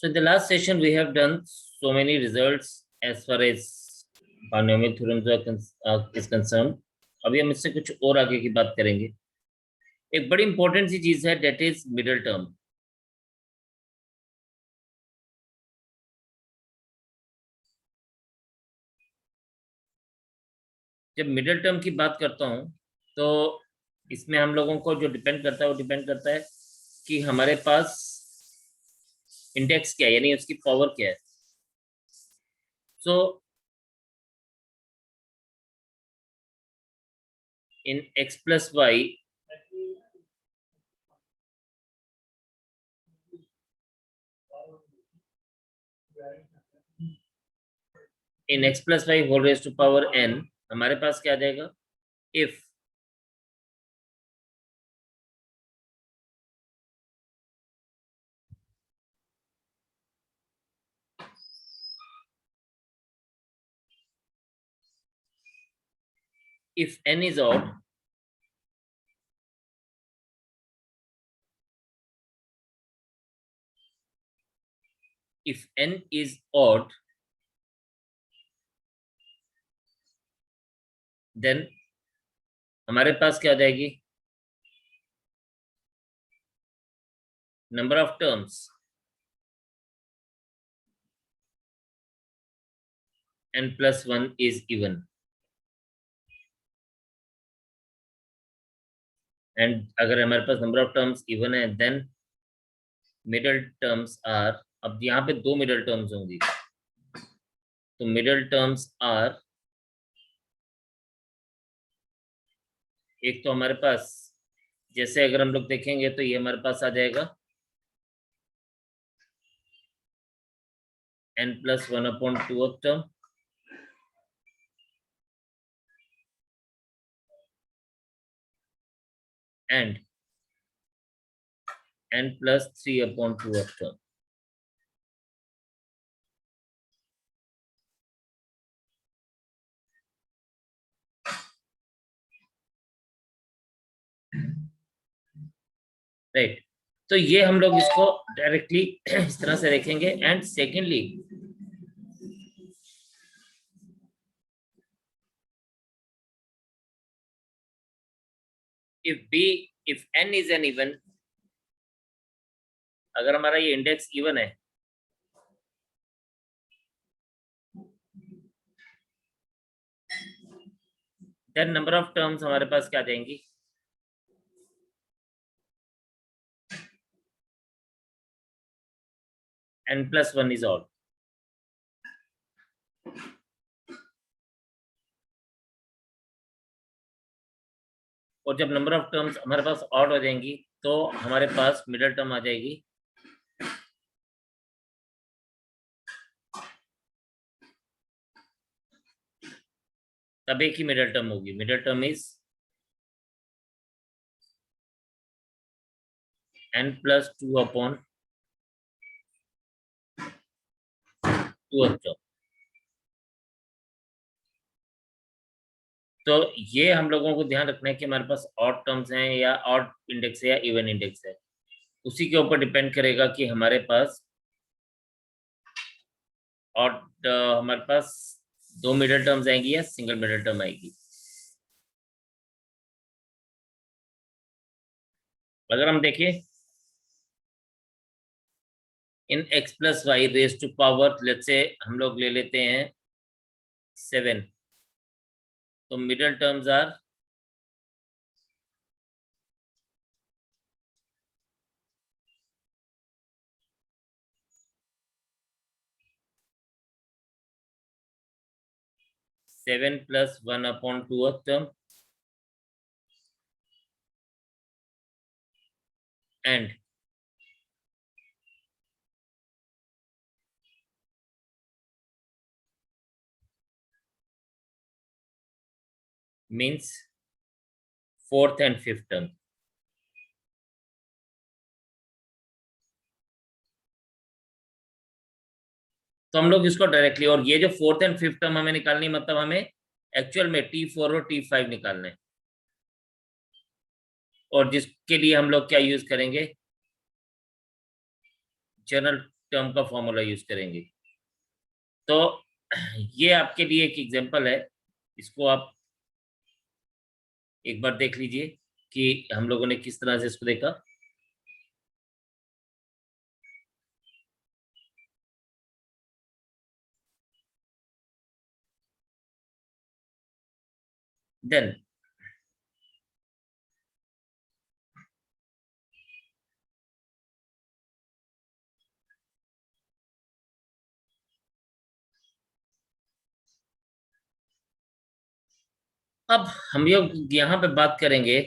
So in the last session, we have done so many results as far as binomial theorems is concerned. अभी हम इससे कुछ और आगे की बात करेंगे. एक बड़ी इंपॉर्टेंट सी चीज है, that is मिडल टर्म. जब मिडल टर्म की बात करता हूं तो इसमें हम लोगों को जो डिपेंड करता है वो डिपेंड करता है कि हमारे पास इंडेक्स क्या है, यानी उसकी पावर क्या है. सो इन x plus y in x plus y whole raised to power n हमारे पास क्या आ जाएगा, if n is odd, if n is odd, then हमारे पास क्या आ जाएगी, number of terms n plus 1 is even, and अगर हमारे पास नंबर ऑफ टर्म्स इवन है देन मिडल टर्म्स आर, अब यहाँ पे दो मिडल टर्म्स होंगी, तो मिडल टर्म्स आर, एक तो हमारे पास जैसे अगर हम लोग देखेंगे तो ये हमारे पास आ जाएगा n plus 1 upon 2 of term, and n plus 3 upon 2 of term. Right, तो ये हम लोग इसको डायरेक्टली इस तरह से देखेंगे. And secondly if n is an even, अगर हमारा ये इंडेक्स इवन है देन नंबर ऑफ टर्म्स हमारे पास क्या देंगी, n plus 1 is odd. और जब नंबर ऑफ टर्म्स हमारे पास ऑड हो जाएंगी तो हमारे पास मिडल टर्म आ जाएगी तब एक ही मिडल टर्म होगी. Middle term is n plus 2 upon 2 of term. तो ये हम लोगों को ध्यान रखना है कि हमारे पास ऑड टर्म्स हैं या ऑड इंडेक्स है या इवन इंडेक्स है, उसी के ऊपर डिपेंड करेगा कि हमारे पास ऑड हमारे पास दो मिडल टर्म्स आएंगी या सिंगल मिडल टर्म आएगी. अगर हम देखें in x plus y raise to power, let's say हम लोग ले लेते हैं 7, तो middle terms are seven plus 1 upon 2 of term and means fourth and fifth term. तो हम लोग इसको डायरेक्टली, और ये जो फोर्थ एंड फिफ्थ टर्म हमें निकालनी, मतलब हमें एक्चुअल में T4 और T5 निकालना है, और जिसके लिए हम लोग क्या यूज करेंगे, जनरल टर्म का फॉर्मूला यूज करेंगे। तो ये आपके लिए एक एग्जांपल है, इसको आप एक बार देख लीजिए कि हम लोगों ने किस तरह से इसको देखा। देन अब हम लोग यहाँ पे बात करेंगे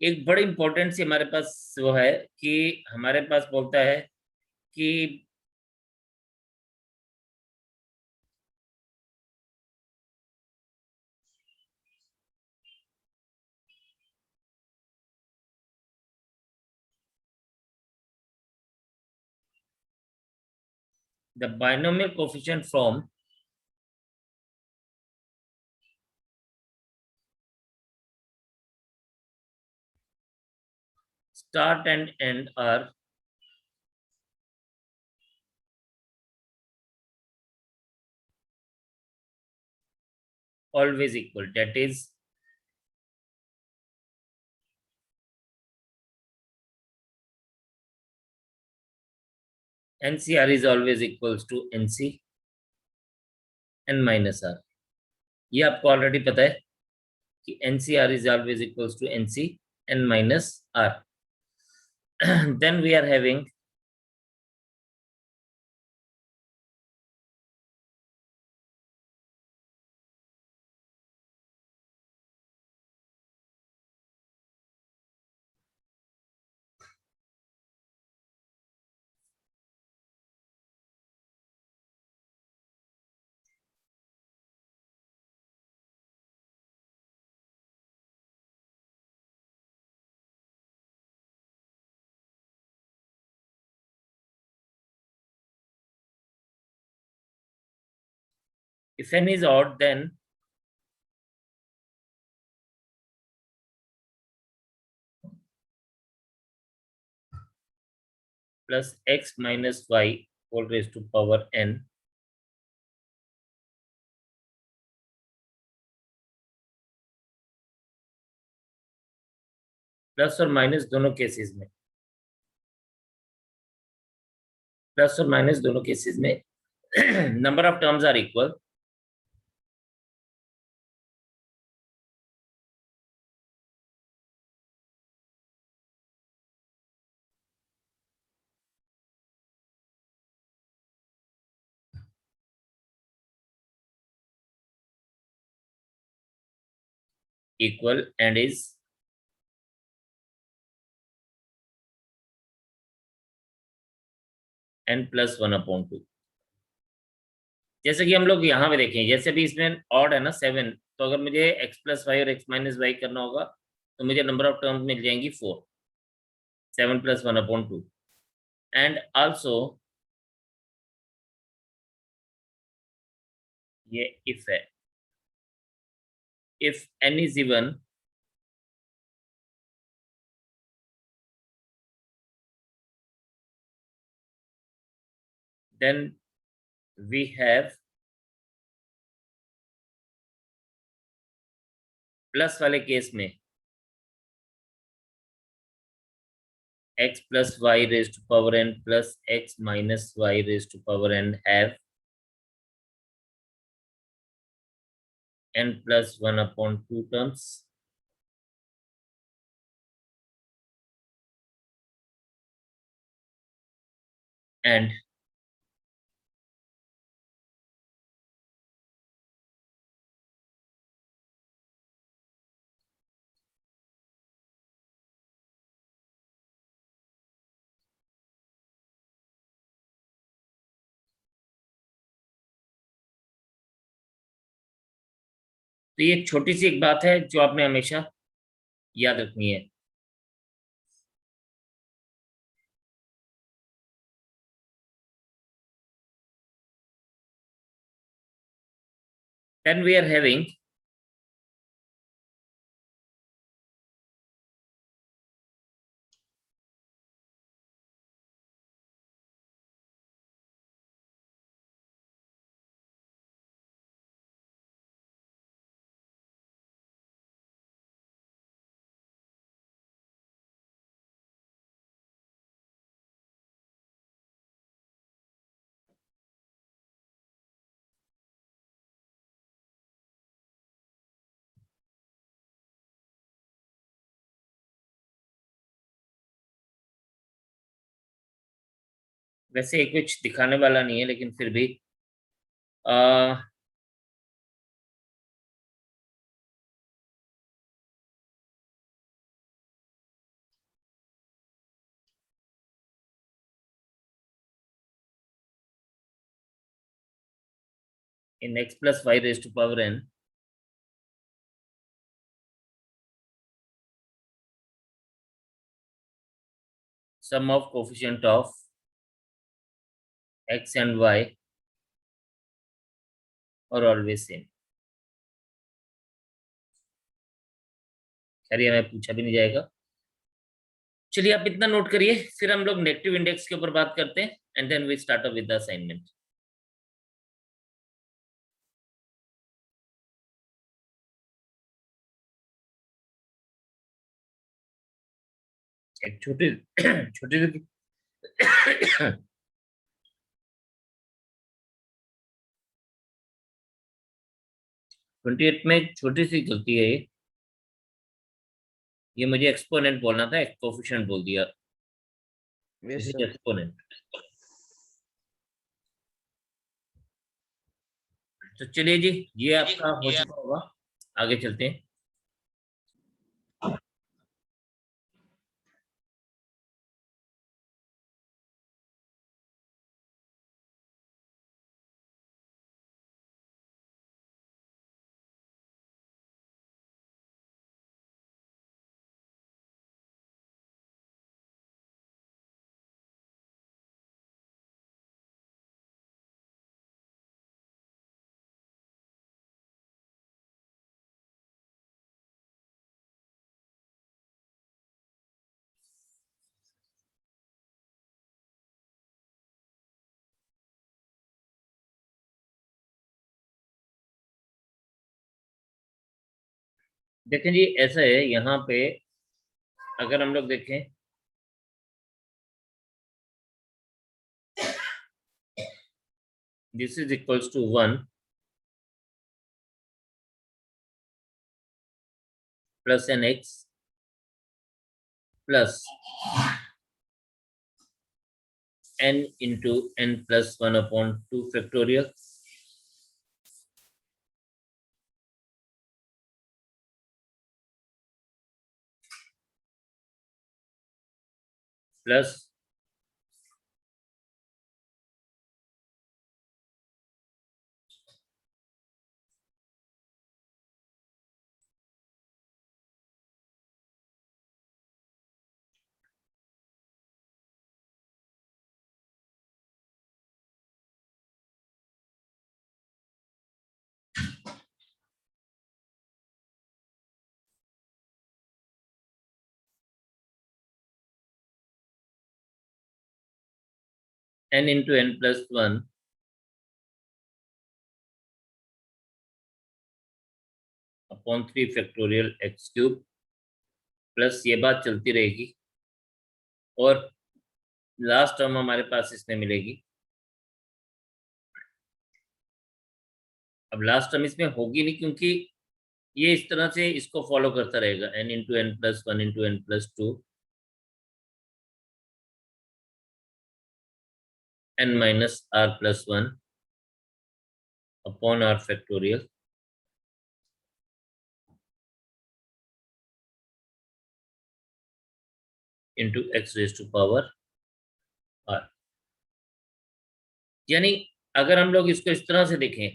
एक बड़ी इंपॉर्टेंट सी हमारे पास वो है कि हमारे पास बोलता है कि the binomial coefficient from start and end are always equal. That is, NCR is always equals to NC n minus R. ये आपको ऑलरेडी पता है कि NCR is always equals to NC n minus R. Then we are having if n is odd, then plus x minus y whole raised to power n plus और minus दोनों cases में, plus और minus दोनों cases में number of terms are equal, equal and is n plus 1/2। जैसे कि हम लोग यहाँ पे देखें, जैसे अभी इसमें ऑड है ना 7, तो अगर मुझे x प्लस वाई और x माइनस वाई करना होगा तो मुझे नंबर ऑफ टर्म्स मिल जाएंगी 4, 7 plus 1/2। एंड आल्सो ये इफ है, if n is even, then we have plus वाले केस में x plus y raised to power n plus x minus y raised to power n have n plus 1/2 terms, and तो ये एक छोटी सी एक बात है जो आपने हमेशा याद रखनी है। Then we are having वैसे ये कुछ दिखाने वाला नहीं है लेकिन फिर भी in x plus y raised to power n, sum of coefficient of x and y are always same। खैर ये हमें पूछा भी नहीं जाएगा। चलिए आप इतना नोट करिए, फिर हम लोग नेगेटिव इंडेक्स के ऊपर बात करते हैं and then we start with the assignment. एक छोटी छोटी सी 28 में एक छोटी सी गलती है ये मुझे एक्सपोनेंट बोलना था, कोफिशिएंट बोल दिया। Yes sir. एक्सपोनेंट। तो चलिए जी, ये आपका हो चुका होगा, आगे चलते हैं। देखें जी, ऐसा है यहाँ पे, अगर हम लोग देखें this is equals to 1 plus n x plus n into n plus 1/2 factorial plus n into n plus 1 upon 3 factorial x cube, plus ये बात चलती रहेगी और लास्ट टर्म हमारे पास इसमें मिलेगी। अब लास्ट टर्म इसमें होगी नहीं क्योंकि ये इस तरह से इसको फॉलो करता रहेगा, n into n plus 1 into n plus 2 n minus r plus 1 upon r factorial into x raise to power r। यानी अगर हम लोग इसको इस तरह से देखें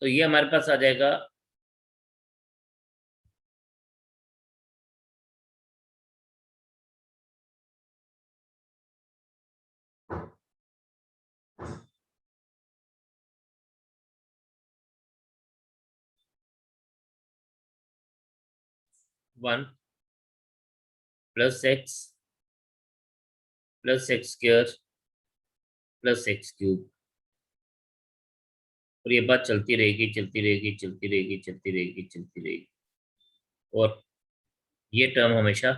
तो ये हमारे पास आ जाएगा 1 plus x plus x square plus x cube. और ये बात चलती रहेगी चलती रहेगी चलती रहेगी चलती रहेगी चलती रहेगी, और ये टर्म हमेशा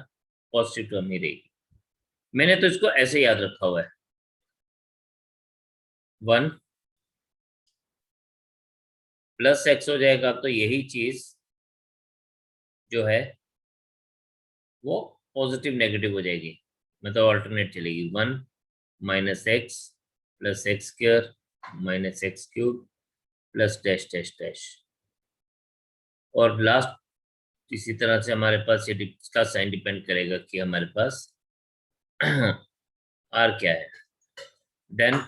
पॉजिटिव टर्म ही रहेगी। मैंने तो इसको ऐसे याद रखा हुआ है, 1 प्लस एक्स हो जाएगा, तो यही चीज जो है वो पॉजिटिव नेगेटिव हो जाएगी, मतलब ऑल्टरनेट चलेगी। 1 minus x plus x square minus x cube plus dash dash dash. और लास्ट इसी तरह से हमारे पास ये इसका साइन डिपेंड करेगा कि हमारे पास आर क्या है। देन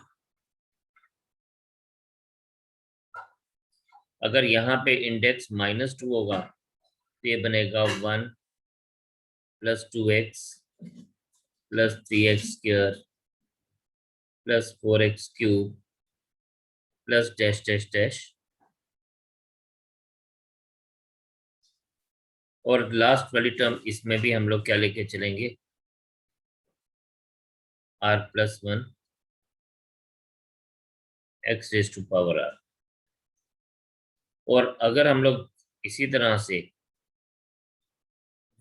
अगर यहाँ पे इंडेक्स -2 होगा तो ये बनेगा 1 plus 2x plus 3x square plus 4x cube plus dash dash dash. और लास्ट वाली टर्म इसमें भी हम लोग क्या लेके चलेंगे, r+1 x raise to power r। और अगर हम लोग इसी तरह से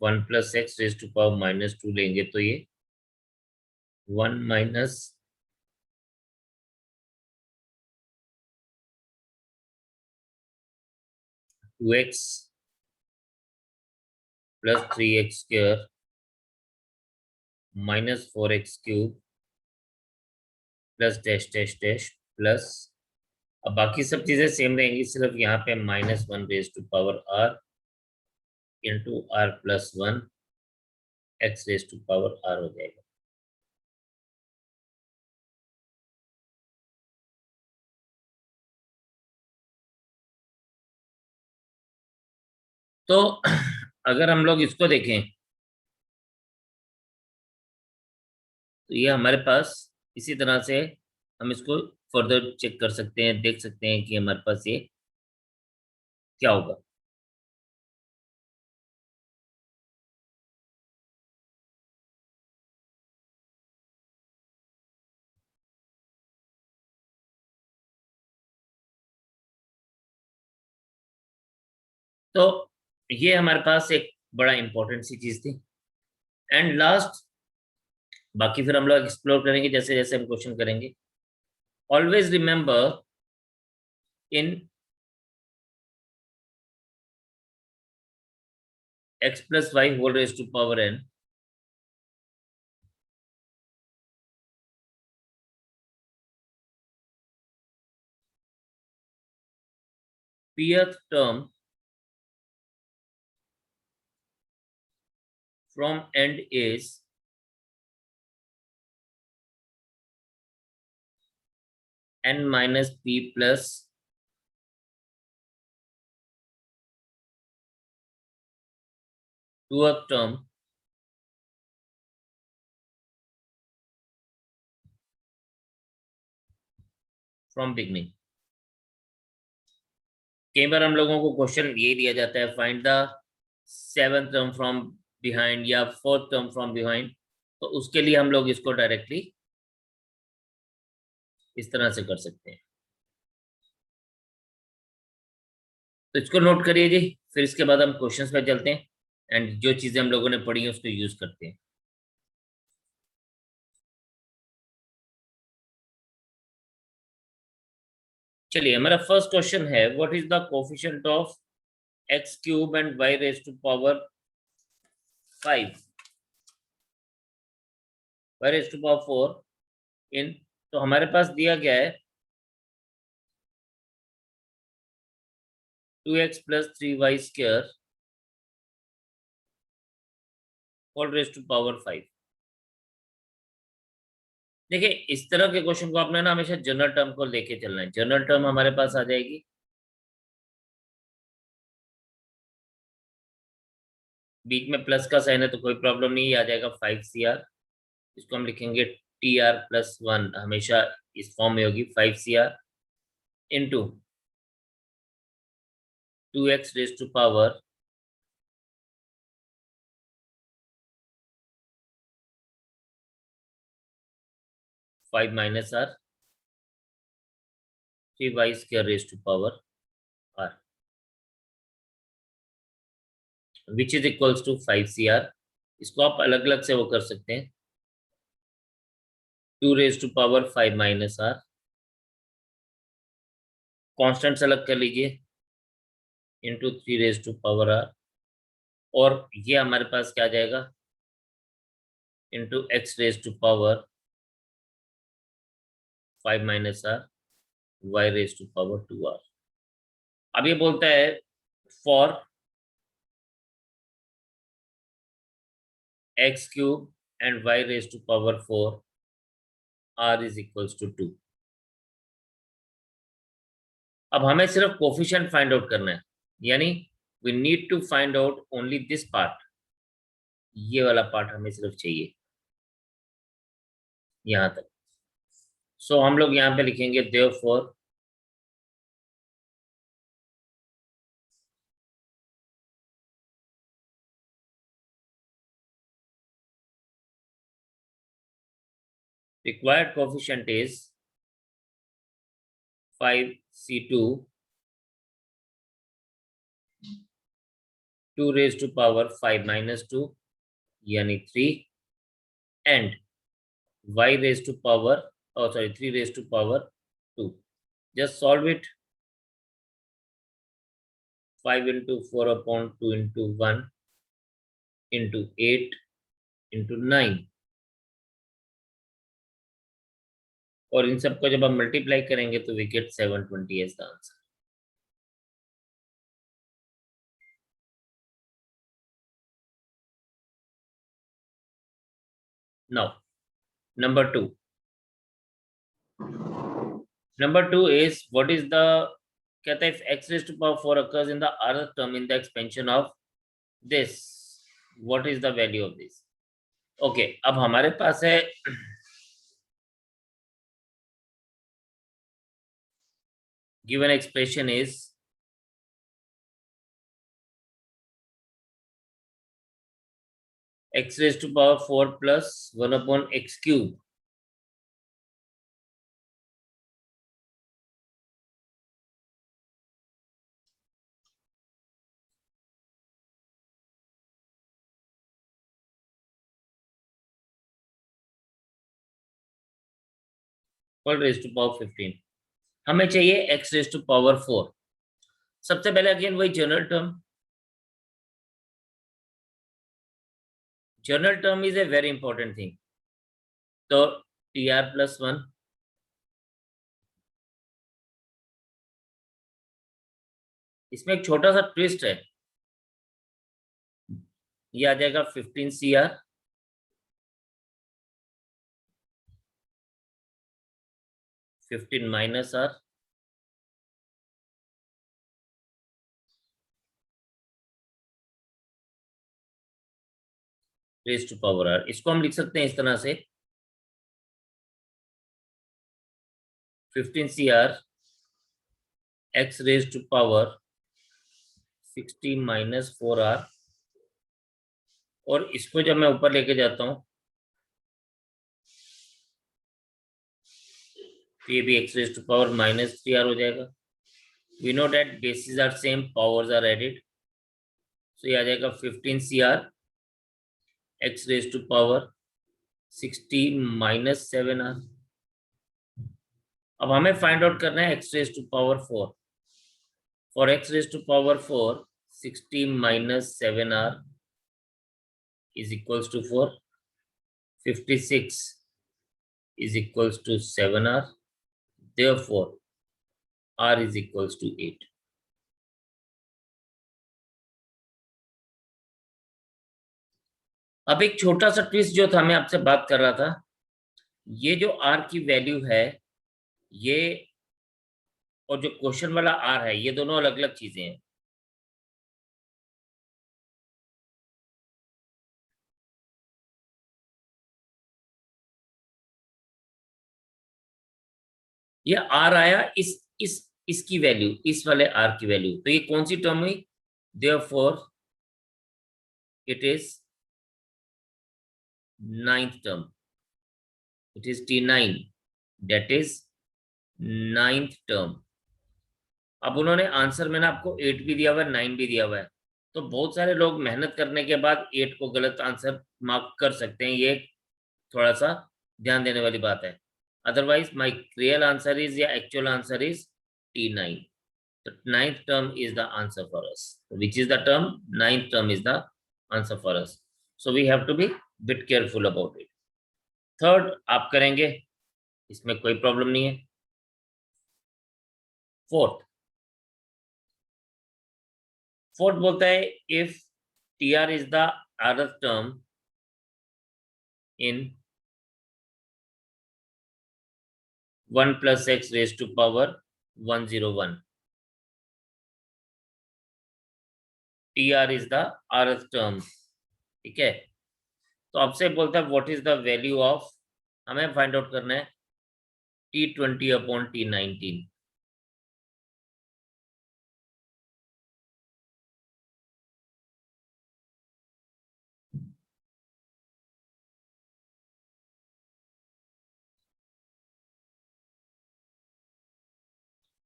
1 plus x raise to power -2 लेंगे तो ये 1 minus 2x plus 3x square minus 4x cube plus dash dash dash plus, अब बाकी सब चीजें सेम रहेंगी, सिर्फ यहाँ पे -1 raise to power r into r+1 x raise to power r हो जाएगा। तो अगर हम लोग इसको देखें तो ये हमारे पास इसी तरह से हम इसको फर्दर चेक कर सकते हैं, देख सकते हैं कि हमारे पास ये क्या होगा। तो ये हमारे पास एक बड़ा इंपॉर्टेंट सी चीज थी। एंड लास्ट, बाकी फिर हम लोग एक्सप्लोर करेंगे जैसे जैसे हम क्वेश्चन करेंगे। Always remember in x+y whole raise to power n, pth term from end is n minus p plus tth term from beginning। कई बार हम लोगों को क्वेश्चन ये दिया जाता है, find the 7th term from behind या 4th टर्म फ्रॉम बिहाइंड, तो उसके लिए हम लोग इसको डायरेक्टली इस तरह से कर सकते हैं। तो इसको नोट करिए जी, फिर इसके बाद हम क्वेश्चंस पे चलते हैं एंड जो चीजें हम लोगों ने पढ़ी हैं उसको यूज करते हैं। चलिए, हमारा फर्स्ट क्वेश्चन है, what is the coefficient of x cube and y raise to power 5 y raise to power 4 in, तो हमारे पास दिया गया है 2x plus 3y square whole raise to power 5। देखिए इस तरह के क्वेश्चन को आपने ना हमेशा जनरल टर्म को लेके चलना है। जनरल टर्म हमारे पास आ जाएगी बीच में प्लस का साइन है तो कोई प्रॉब्लम नहीं, आ जाएगा 5 CR। इसको हम लिखेंगे TR+1, हमेशा इस फॉर्म में होगी 5 CR into 2x⁻⁴ 5 - R 3y² R, which is equals to 5 CR। इसको आप अलग अलग से वो कर सकते हैं, 2⁵ कॉन्स्टेंट्स अलग कर लीजिए, इंटू 3⁻R, और ये हमारे पास क्या आ जाएगा, इंटू x⁻⁵ 5 - R y⁻²R। अब ये बोलता है for x³ and y⁻⁴ R is equals to 2। अब हमें सिर्फ कोफिशिएंट फाइंड आउट करना है, यानी we need to find out only this part, ये वाला पार्ट हमें सिर्फ चाहिए यहां तक। सो हम लोग यहाँ पे लिखेंगे therefore required coefficient is 5C2 2⁵ यानी 3 and y⁻, 3⁻²। just solve it, 5 into 4/2 into 1 into 8 into 9, और इन सबको जब हम मल्टीप्लाई करेंगे तो we get 720 as the answer. Now number 2, is what is the, कहता है if x⁻⁴ occurs in the rth term in the expansion of this, what is the value of this? Okay अब हमारे पास है given expression is x⁻⁴ plus 1/x³। ⁻15 हमें चाहिए x⁻⁴। सबसे पहले अगेन वही general term is a very important thing. तो TR+1 इसमें एक छोटा सा ट्विस्ट है, ये आ जाएगा 15 CR 15 - R ⁻⁴। इसको हम लिख सकते हैं इस तरह से 15 CR x⁻60 - 4R, और इसको जब मैं ऊपर लेके जाता हूं तो ये भी x⁻³ -3R हो जाएगा। We know that basis are same, powers are added, so ये आ जाएगा 15 CR x⁻60 - 7R। अब हमें फाइंड आउट करना है x⁻⁴। For x⁻⁴ 60 - 7R is equals to 4, 56 is equals to 7R, therefore R is equals to 8। अब एक छोटा सा ट्विस्ट जो था, मैं आपसे बात कर रहा था, ये जो आर की वैल्यू है ये और जो क्वेश्चन वाला आर है ये दोनों अलग अलग चीजें हैं। ये आर आया इसकी वैल्यू, इस वाले आर की वैल्यू, तो ये कौन सी टर्म हुई? Therefore it is ninth term, it is T9, that is ninth term. अब उन्होंने आंसर में ना आपको 8 भी दिया हुआ है, 9 भी दिया हुआ है, तो बहुत सारे लोग मेहनत करने के बाद 8 को गलत आंसर मार्क कर सकते हैं, ये थोड़ा सा ध्यान देने वाली बात है। Otherwise my real answer is या actual answer is T9। The ninth term is the answer for us. Which is the term? Ninth term is the answer for us. So we have to be bit careful about it. Third आप करेंगे, इसमें कोई problem नहीं है। Fourth बोलता है if TR is the rth term in 1 plus x raised to power 101, TR is the rth term, ठीक है। तो आपसे बोलता है what is the value of, हमें फाइंड आउट करना है T20 अपॉन T19।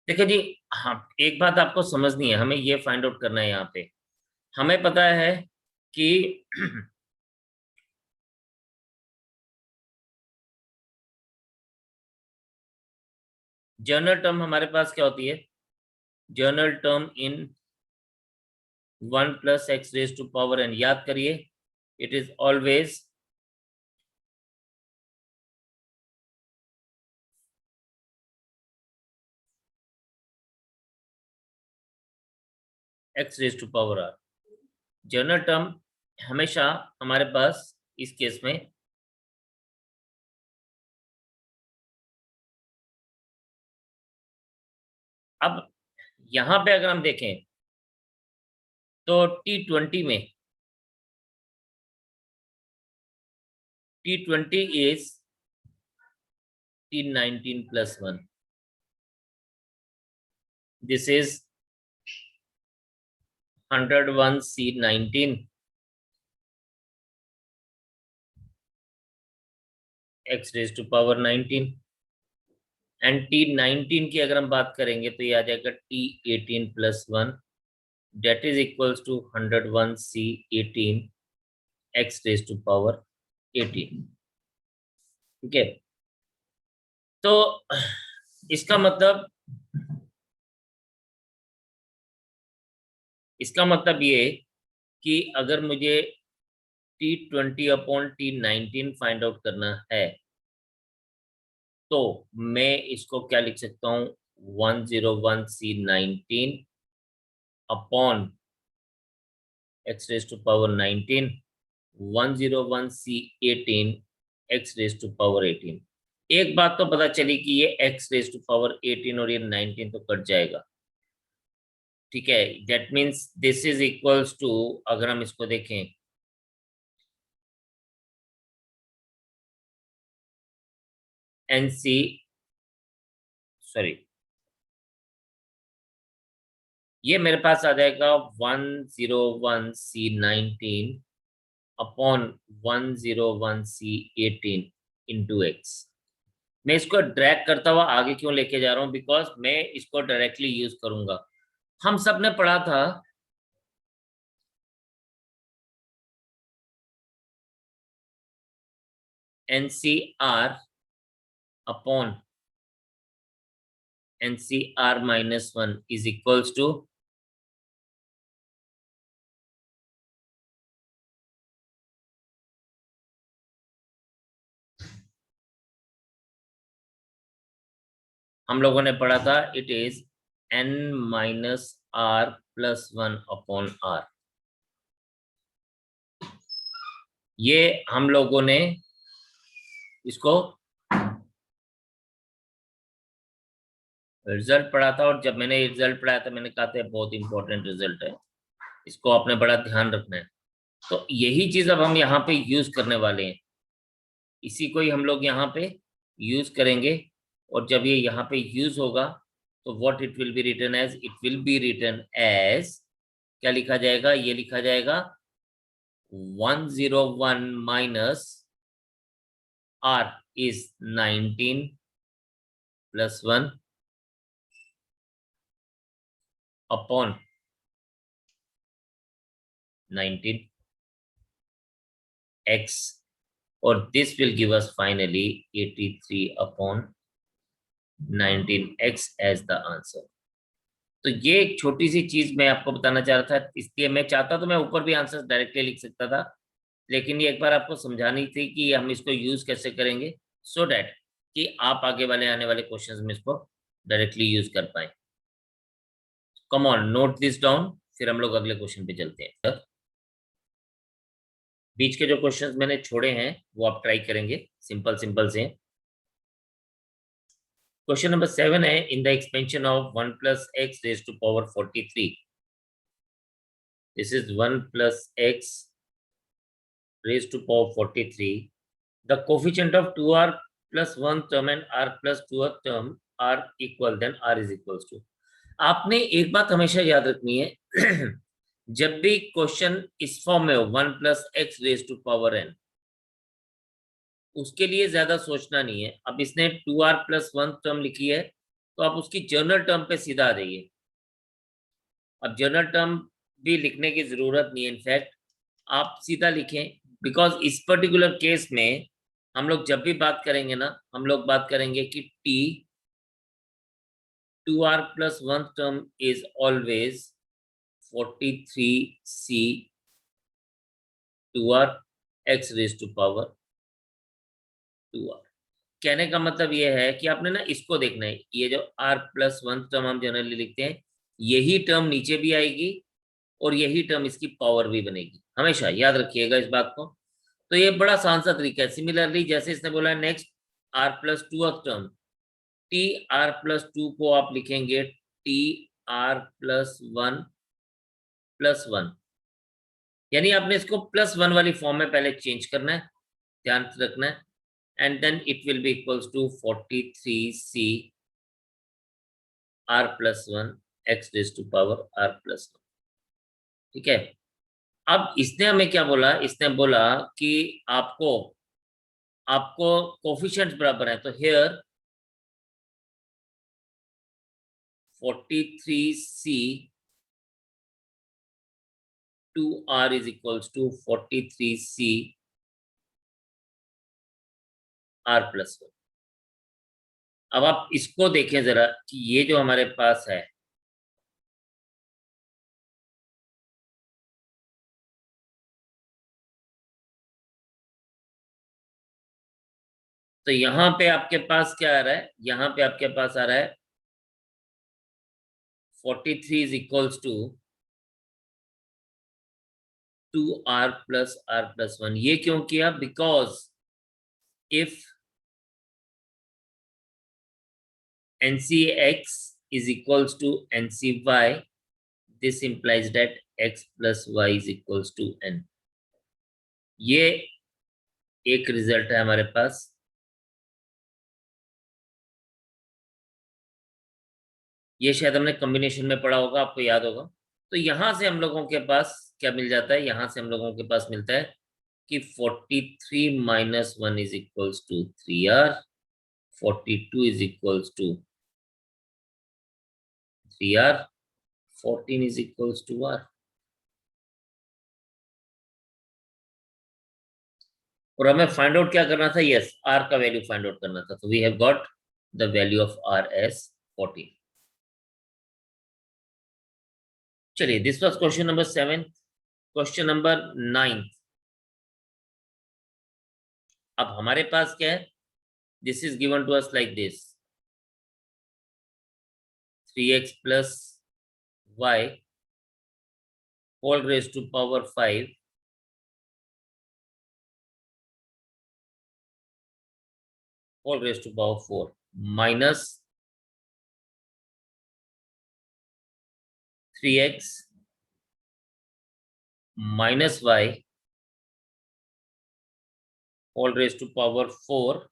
देखो जी, हाँ एक बात आपको समझनी है, हमें ये फाइंड आउट करना है। यहाँ पे हमें पता है कि जर्नल टर्म हमारे पास क्या होती है? General term in 1 plus x raise to power n, याद करिए, it is always x raise to power r. General term हमेशा हमारे पास इस केस में अब यहां पे अगर हम देखें तो T20 में T20 is T19 plus 1, this is 101C19 x raised to power 19 and T19 की अगर हम बात करेंगे तो ये आ जाएगा T18 plus 1 that is equals to 101C18 x raised to power 18, ठीक है। तो इसका मतलब ये कि अगर मुझे T20 upon T19 find out करना है तो मैं इसको क्या लिख सकता हूं? 101C19 upon x raised to power 19, 101C18 x raised to power 18। एक बात तो पता चली कि ये x raised to power 18 और ये 19 तो कट जाएगा, ठीक है। That means this is equals to, अगर हम इसको देखें NC, सॉरी, ये मेरे पास आ जाएगा 101C19 upon 101C18 into x. मैं इसको ड्रैग करता हुआ आगे क्यों लेके जा रहा हूं? बिकॉज मैं इसको डायरेक्टली यूज करूंगा। हम सब ने पढ़ा था NCR upon NCR minus 1 is equals to हम लोगों ने पढ़ा था it is N minus R plus 1 upon R। ये हम लोगों ने इसको रिजल्ट पढ़ा था, और जब मैंने रिजल्ट पढ़ाया था मैंने कहा था बहुत इंपॉर्टेंट रिजल्ट है, इसको आपने बड़ा ध्यान रखना है। तो यही चीज अब हम यहाँ पे यूज करने वाले हैं, इसी को ही हम लोग यहाँ पे यूज करेंगे। और जब ये यहाँ पे यूज होगा तो what it will be written as, it will be written as, क्या लिखा जाएगा, ये लिखा जाएगा 101 माइनस r is 19 plus 1 upon 19 x, और this will give us finally 83 upon 19x as the answer। तो ये एक छोटी सी चीज मैं आपको बताना चाह रहा था, इसलिए मैं चाहता तो मैं ऊपर भी आंसर डायरेक्टली लिख सकता था, लेकिन ये एक बार आपको समझानी थी कि हम इसको यूज कैसे करेंगे, सो डैट कि आप आगे वाले आने वाले क्वेश्चंस में इसको डायरेक्टली यूज कर पाए। Come on, note this down, फिर हम लोग अगले क्वेश्चन पे चलते हैं। बीच के जो क्वेश्चंस मैंने छोड़े हैं वो आप ट्राई करेंगे, सिंपल सिंपल से। क्वेश्चन नंबर 7 है, in the expansion of 1 plus x raise to power 43, this is 1 plus x raise to power 43, the coefficient of 2r plus 1 term and r plus 2 term are equal, then r is equals to। आपने एक बात हमेशा याद रखनी है जब भी question इस फॉर्म में हो 1 plus x raise to power n, उसके लिए ज्यादा सोचना नहीं है। अब इसने 2r plus 1 टर्म लिखी है तो आप उसकी जर्नल टर्म पे सीधा आ जाइए। अब जर्नल टर्म भी लिखने की जरूरत नहीं है, इनफैक्ट आप सीधा लिखें, बिकॉज इस पर्टिकुलर केस में हम लोग जब भी बात करेंगे ना, हम लोग बात करेंगे कि t 2r plus 1 term is always 43c 2r x raised to power 2r। कहने का मतलब ये है कि आपने ना इसको देखना है, ये जो r plus 1 टर्म हम जनरली लिखते हैं, यही टर्म नीचे भी आएगी और यही टर्म इसकी पावर भी बनेगी, हमेशा याद रखिएगा इस बात को। तो ये बड़ा आसान सा तरीका है। सिमिलरली जैसे इसने बोला next r plus 2 term, T R plus 2 को आप लिखेंगे टी आर प्लस 1 प्लस 1, यानी आपने इसको प्लस 1 वाली फॉर्म में पहले चेंज करना है, ध्यान रखना है, and then it will be equals to 43c r plus 1 x raise to power r plus 1। ठीक है, अब इसने हमें क्या बोला, इसने बोला कि आपको आपको कोफिशिएंट्स बराबर है, तो here 43c 2r is equals to 43c r plus 1। अब आप इसको देखें जरा कि ये जो हमारे पास है, तो यहाँ पे आपके पास क्या आ रहा है, यहाँ पे आपके पास आ रहा है 43 is equals to 2r plus 1। ये क्यों किया, because if ncx is equals to ncy, this implies that x plus y is equals to n। ये एक रिजल्ट है हमारे पास। ये शायद हमने कॉम्बिनेशन में पढ़ा होगा, आपको याद होगा। तो यहां से हम लोगों के पास क्या मिल जाता है, यहां से हम लोगों के पास मिलता है कि 43 minus 1 is equals to 3r, 42 is equals to 3r, 14 is equals to r। और हमें फाइंड आउट क्या करना था, यस r का वैल्यू फाइंड आउट करना था, तो we have got the value of r as 14। चलिए, this was question number 7। Question number 9, अब हमारे पास क्या है, this is given to us like this 3x plus y whole raised to power 5 whole raised to power 4 minus 3x minus y whole raised to power 4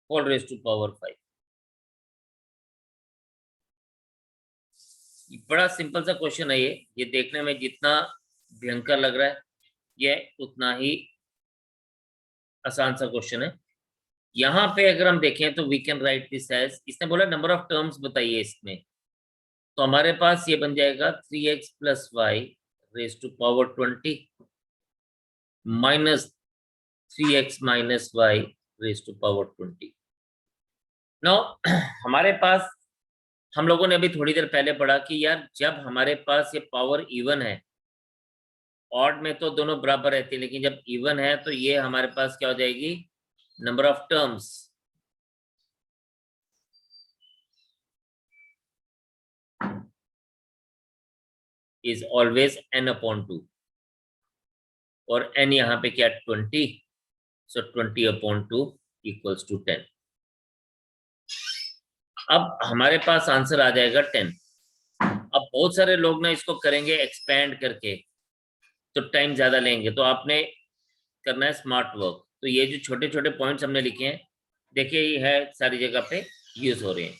whole raised to power 5। बड़ा simple सा question है ये देखने में जितना भयंकर लग रहा है ये उतना ही आसान सा क्वेश्चन है। यहाँ पे अगर हम देखें तो we can write this as, इसने बोला नंबर ऑफ टर्म्स बताइए इसमें, तो हमारे पास ये बन जाएगा 3x plus y raise to power 20 minus 3x minus y raise to power 20। Now हमारे पास, हम लोगों ने अभी थोड़ी देर पहले पढ़ा कि यार जब हमारे पास ये पावर इवन है, ऑड में तो दोनों बराबर रहती है, लेकिन जब इवन है तो ये हमारे पास क्या हो जाएगी, number of terms is always n upon 2 और n यहाँ पे क्या 20, सो 20 अपॉन 2 इक्वल्स टू 10। अब हमारे पास आंसर आ जाएगा 10। अब बहुत सारे लोग ना इसको करेंगे एक्सपेंड करके तो टाइम ज्यादा लेंगे, तो आपने करना है स्मार्ट वर्क। तो ये जो छोटे छोटे पॉइंट्स हमने लिखे हैं देखिए ये है सारी जगह पे यूज हो रहे हैं।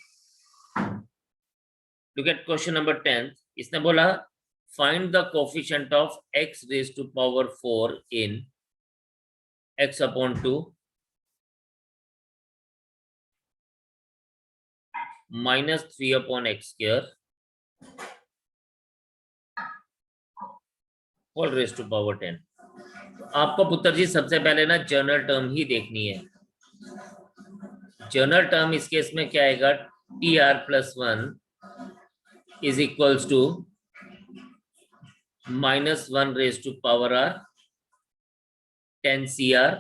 Look at question number 10। इसने बोला find the coefficient of x raise to power 4 in x upon 2 minus 3 upon x square whole raise to power 10। आपको पुत्र जी सबसे पहले ना जनरल टर्म ही देखनी है। जनरल टर्म इस केस में क्या आएगा, T R plus 1 is equals to minus 1 raise to power R 10 C R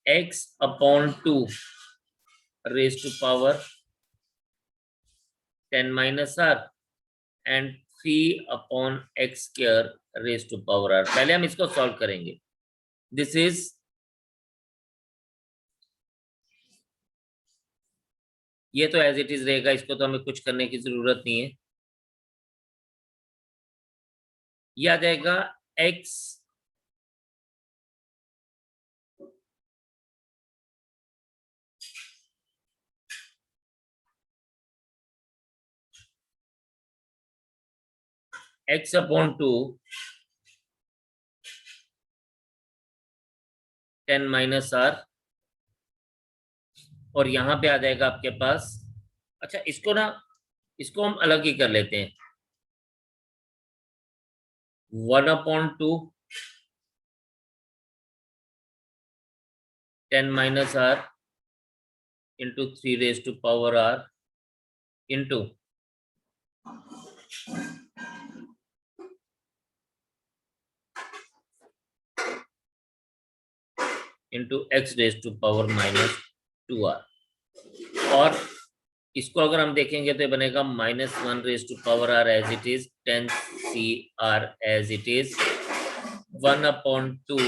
x upon 2 raise to power 10 minus R and 3 upon x square raise to power R. पहले हम इसको solve करेंगे। This is ये तो as it is रहेगा, इसको तो हमें कुछ करने की जरूरत नहीं है। ये आ जाएगा x x upon 2 10 minus R और यहां पे आ जाएगा आपके पास, अच्छा इसको हम अलग ही कर लेते हैं, 1 upon 2 10 minus r into 3 raise to power r into x raise to power minus 2r। और इसको अगर हम देखेंगे तो ये बनेगा minus 1 raise to power r as it is 10 C r as it is 1 upon 2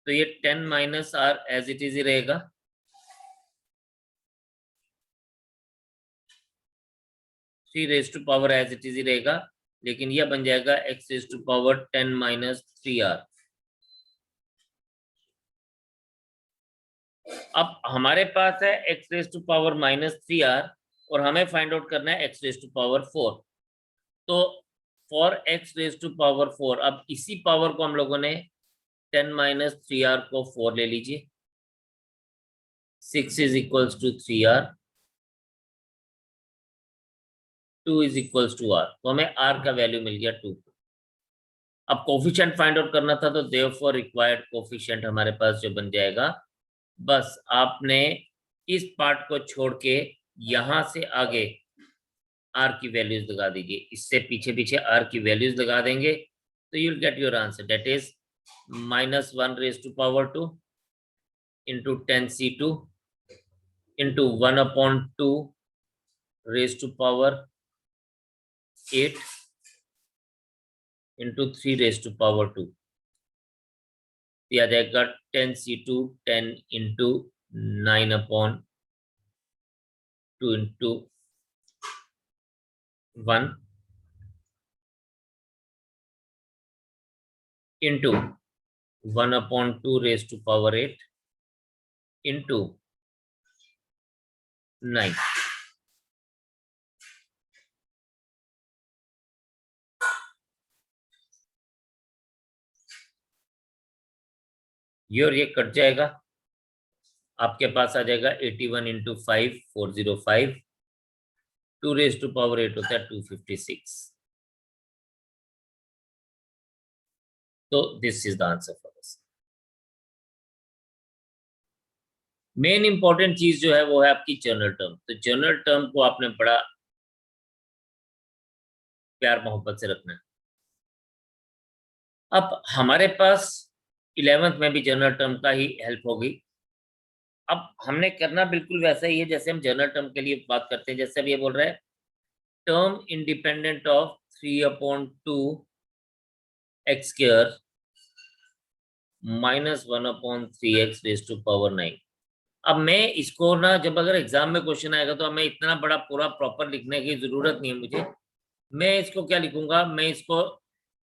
तो ये 10 minus r as it is ही रहेगा, three raise to power as it is ही रहेगा, लेकिन यह बन जाएगा x raise to power 10 minus 3r। अब हमारे पास है x raise to power minus 3r और हमें फाइंड आउट करना है x रेज टू पावर 4। तो for x raise to power 4, अब इसी पावर को हम लोगों ने 10 माइनस 3r को 4 ले लीजिए, 6 is equals to 3r, 2 is equals to r। तो हमें r का वैल्यू मिल गया 2। अब कोफिशिएंट फाइंड आउट करना था, तो देयरफॉर रिक्वायर्ड कोफिशिएंट हमारे पास जो बन जाएगा, बस आपने इस पार्ट को छोड़ के यहां से आगे r की वैल्यूज लगा दीजिए, इससे पीछे पीछे r की वैल्यूज लगा देंगे तो you will get your answer, that is minus 1 raise to power 2 into 10c2 into 1 upon 2 raise to power 8 into 3 raise to power 2, दिया जाएगा 10c2 10 into 9/2 into 1 into 1/2 raise to power 8 into 9। ये और ये cut जाएगा, आपके पास आ जाएगा 81 into 5 405, 2 raise to power 8 होता है 256। तो this is the answer for this. Main important चीज जो है वो है आपकी जनरल टर्म। तो जनरल टर्म को आपने बड़ा प्यार मोहब्बत से रखना है। अब हमारे पास 11th में भी जनरल टर्म का ही हेल्प होगी। अब हमने करना बिल्कुल वैसा ही है जैसे हम जनरल टर्म के लिए बात करते हैं। जैसे अब ये बोल रहा है term independent of 3/2 x square -1/3x raise to power 9। अब मैं इसको ना, जब अगर एग्जाम में क्वेश्चन आएगा तो हमें इतना बड़ा पूरा प्रॉपर लिखने की जरूरत नहीं है मुझे। मैं इसको क्या लिखूंगा, मैं इसको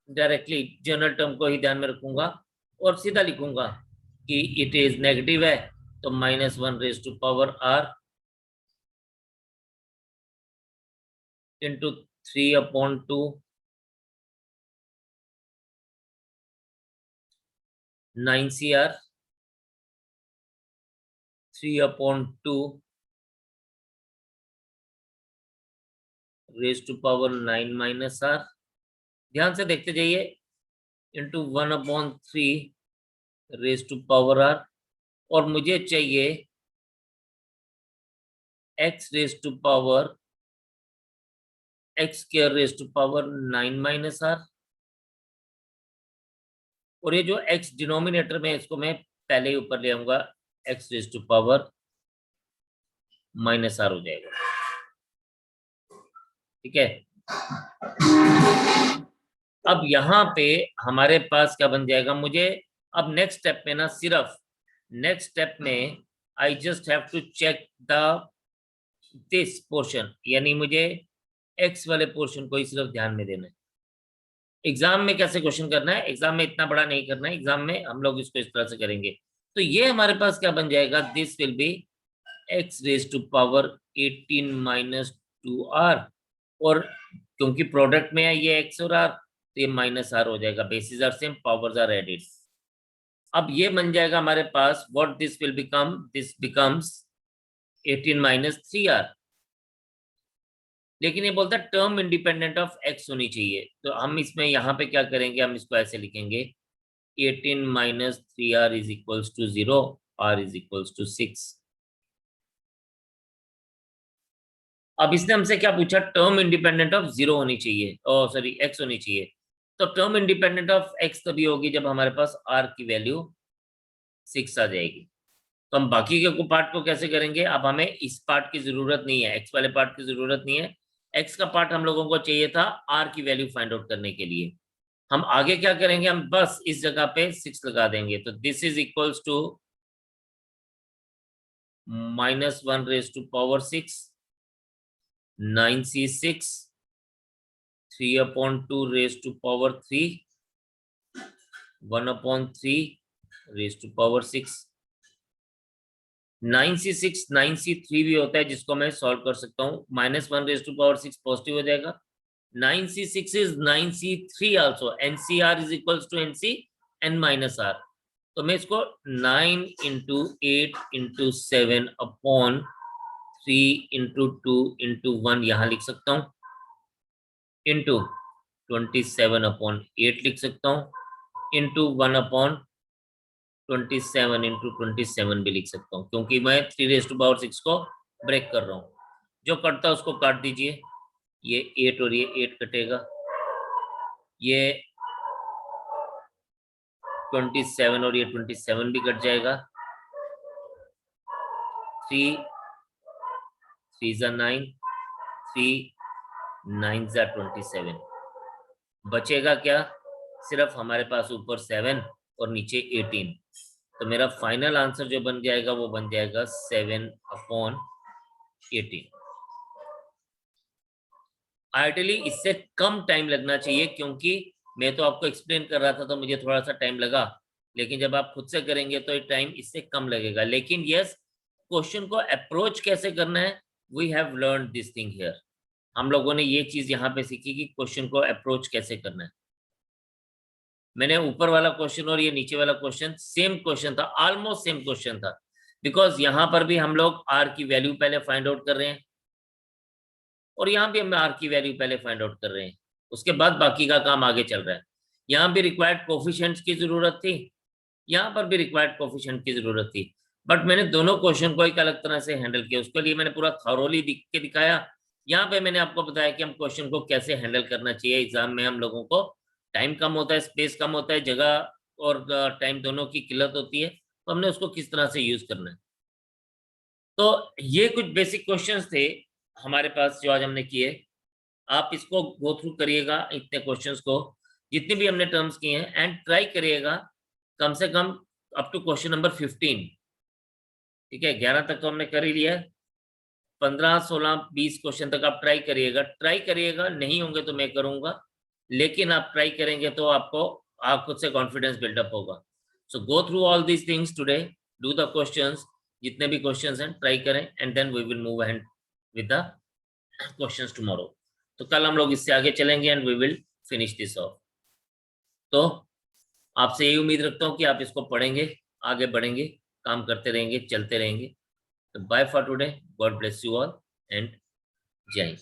डायरेक्टली जनरल टर्म को ही ध्यान में रखूंगा और सीधा लिखूंगा कि इट इज नेगेटिव है तो -1 raise to power r into 3/2 9cr 3/2 raise to power 9 minus r। ध्यान से देखते जाइए, into 1/3 raise to power r, और मुझे चाहिए x raise to power x square raise to power 9 minus r। और ये जो x डिनोमिनेटर में, इसको मैं पहले ही ऊपर ले आऊंगा, x raise to power -r हो जाएगा। ठीक है, अब यहाँ पे हमारे पास क्या बन जाएगा, मुझे अब नेक्स्ट स्टेप में ना, सिर्फ नेक्स्ट स्टेप में I just have to check the this portion, यानी मुझे x वाले पोर्शन को ही सिर्फ ध्यान में देना है। एग्जाम में कैसे क्वेश्चन करना है, एग्जाम में इतना बड़ा नहीं करना है, एग्जाम में हम लोग इसको इस तरह से करेंगे। तो ये हमारे पास क्या बन जाएगा, this will be x raise to power 18 - 2r, और क्योंकि प्रोडक्ट में है ये x और r तो ये -r हो जाएगा। Basis are same, powers are added. अब ये बन जाएगा हमारे पास, what this will become, this becomes 18 - 3r। लेकिन ये बोलता है टर्म इंडिपेंडेंट ऑफ x होनी चाहिए, तो हम इसमें यहाँ पे क्या करेंगे, हम इसको ऐसे लिखेंगे 18 - 3r is equals to 0, r is equals to 6। अब इसने हमसे क्या पूछा, टर्म इंडिपेंडेंट ऑफ 0 होनी चाहिए, ओ सॉरी x होनी चाहिए। तो टर्म इंडिपेंडेंट ऑफ x तभी होगी जब हमारे पास r की वैल्यू 6 आ जाएगी। तो हम बाकी के पार्ट को कैसे करेंगे, अब हमें इस पार्ट की जरूरत नहीं है, x वाले पार्ट की जरूरत नहीं है। x का पार्ट हम लोगों को चाहिए था r की वैल्यू फाइंड आउट करने के लिए। हम आगे क्या करेंगे, हम बस इस जगह पे 6 लगा देंगे। तो this is equals to -1 raise to power 6 9c6 3/2 raise to power 3 1/3 raise to power 6। 9c6 9c3 भी होता है जिसको मैं सॉल्व कर सकता हूँ। -1 रेज टू पावर 6 पॉजिटिव हो जाएगा। 9c6 is 9c3 also, ncr is equals to nc n minus r। तो मैं इसको 9 into 8 into 7 upon 3 into 2 into 1 यहाँ लिख सकता हूँ, इंटू 27/8 लिख सकता हूँ, इंटू 1/27 इंटू 27 भी लिख सकता हूँ, क्योंकि मैं 3 रेज टू पावर 6 को ब्रेक कर रहा हूँ। जो कटता है उसको काट दीजिए, ये 8 और ये 8 कटेगा, ये 27 और ये 27 भी कट जाएगा। 3 3 9, 3 9 जा 27, बचेगा क्या? सिर्फ हमारे पास ऊपर 7 और नीचे 18। तो मेरा फाइनल आंसर जो बन जाएगा वो बन जाएगा 7/18। आइडियली इससे कम टाइम लगना चाहिए, क्योंकि मैं तो आपको एक्सप्लेन कर रहा था तो मुझे थोड़ा सा टाइम लगा, लेकिन जब आप खुद से करेंगे तो टाइम इससे कम लगेगा। लेकिन यस, क्वेश्चन को अप्रोच कैसे करना है, we have learn this thing here. हम लोगों ने ये चीज यहाँ पे सीखी कि क्वेश्चन को अप्रोच कैसे करना है। मैंने ऊपर वाला क्वेश्चन और ये नीचे वाला क्वेश्चन सेम क्वेश्चन था, ऑलमोस्ट सेम क्वेश्चन था, बिकॉज यहाँ पर भी हम लोग आर की वैल्यू पहले फाइंड आउट कर रहे हैं और यहाँ भी हम आर की वैल्यू पहले फाइंड आउट कर रहे हैं, उसके बाद बाकी का काम आगे चल रहा है। यहाँ भी रिक्वायर्ड कोफिशिएंट्स की जरूरत थी, यहाँ पर भी रिक्वायर्ड कोफिशिएंट की जरूरत थी, बट मैंने दोनों क्वेश्चन को एक अलग तरह से हैंडल किया। उसके लिए मैंने पूरा थॉरोली लिख के दिखाया। यहाँ पे मैंने आपको बताया कि हम क्वेश्चन को कैसे हैंडल करना चाहिए। एग्जाम में हम लोगों को टाइम कम होता है, स्पेस कम होता है, जगह और टाइम दोनों की किल्लत होती है, तो हमने उसको किस तरह से यूज करना है। तो ये कुछ बेसिक क्वेश्चंस थे हमारे पास जो आज हमने किए। आप इसको गो थ्रू करिएगा, इतने क्वेश्चंस को जितने भी हमने टर्म्स किए हैं, एंड ट्राई करिएगा कम से कम अप टू क्वेश्चन नंबर 15। ठीक है, 11 तक तो हमने कर ही लिया, 15, 16, 20 क्वेश्चन तक आप ट्राई करिएगा। ट्राई करिएगा, नहीं होंगे तो मैं करूंगा, लेकिन आप ट्राई करेंगे तो आपको आप खुद से कॉन्फिडेंस बिल्डअप होगा। So go through all these things today, do the questions, जितने भी क्वेश्चंस हैं ट्राई करें, and then we will move ahead with the questions tomorrow. तो कल हम लोग इससे आगे चलेंगे and we will finish this off. तो आपसे यही उम्मीद रखता हूँ कि आप इसको पढ़ेंगे, आगे बढ़ेंगे, काम करते रहेंगे, चलते रहेंगे। तो bye for today, god bless you all and जय हिंद।